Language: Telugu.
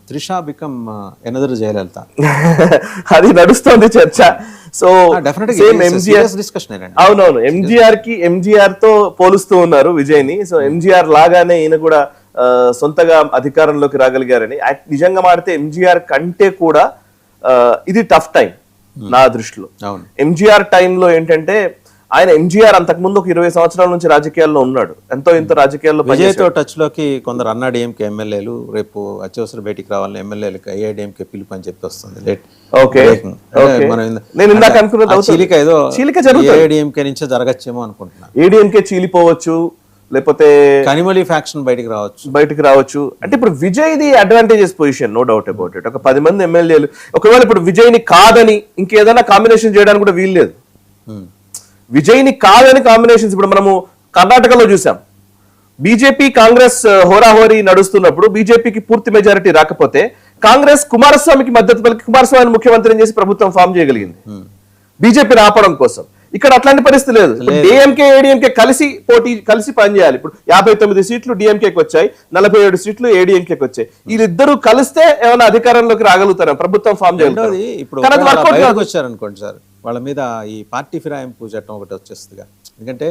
త్రిష బికమ్ ఎనదర్ జయలలిత అది నడుస్తోంది చర్చ. సో డిస్కషన్ అవునవును, ఎంజీఆర్ తో పోలుస్తూ ఉన్నారు విజయ్ ని. సో ఎంజీఆర్ లాగానే ఈయన కూడా సొంతగా అధికారంలోకి రాగలిగారని. నిజంగా మాడితే ఎంజీఆర్ కంటే కూడా ఇది టఫ్ టైం నా దృష్టిలో. ఎంజీఆర్ టైంలో ఏంటంటే ఆయన ఎంజీఆర్ అంతకుముందు ఒక 20 సంవత్సరాల నుంచి రాజకీయాల్లో ఉన్నాడు, ఎంతో ఇంత రాజకీయాల్లో విజయ్తో టచ్ లోకి కొందరు అన్నాడీఎంకే ఎమ్మెల్యేలు రేపు అత్యవసర బయటికి రావాలని ఎమ్మెల్యేలకు ఏఐడీఎంకే పిలుపు అని చెప్పి వస్తుంది. నేను ఇందాక అనుకున్నది ఏఐడీఎంకే నుంచే జరగచ్చేమో అనుకుంటున్నాను. ఏడీఎంకే చీలిపోవచ్చు, లేకపోతే కనిమొళి ఫ్యాక్షన్ బయటికి రావచ్చు. అంటే ఇప్పుడు Vijay the advantages position, no doubt about it. ఒక 10 మంది ఎమ్మెల్యేలు ఒకవేళ ఇప్పుడు విజయ్ ని కాదని ఇంకేదైనా కాంబినేషన్ చేయడానికి కూడా వీలు లేదు. విజయ్ ని కాదని కాంబినేషన్స్ ఇప్పుడు మనము కర్ణాటకలో చూసాం. బీజేపీ కాంగ్రెస్ హోరాహోరీ నడుస్తున్నప్పుడు బీజేపీకి పూర్తి మెజారిటీ రాకపోతే కాంగ్రెస్ కుమారస్వామికి మద్దతు పలికి కుమారస్వామిని ముఖ్యమంత్రిని చేసి ప్రభుత్వం ఫామ్ చేయగలిగింది బీజేపీని ఆపడం కోసం. ఇక్కడ అట్లాంటి పరిస్థితి లేదు. డిఎంకే ఏడీఎంకే కలిసి పనిచేయాలి. ఇప్పుడు 59 సీట్లు డిఎంకేకి వచ్చాయి, 47 సీట్లు ఏడీఎంకేకి వచ్చాయి. వీళ్ళిద్దరూ కలిస్తే ఏమైనా అధికారంలోకి రాగలుగుతారా, ప్రభుత్వం ఫామ్ చేయాలి. వచ్చారనుకోండి సార్, వాళ్ళ మీద ఈ పార్టీ ఫిరాయింపు చట్టం ఒకటి వచ్చేస్తుంది. ఎందుకంటే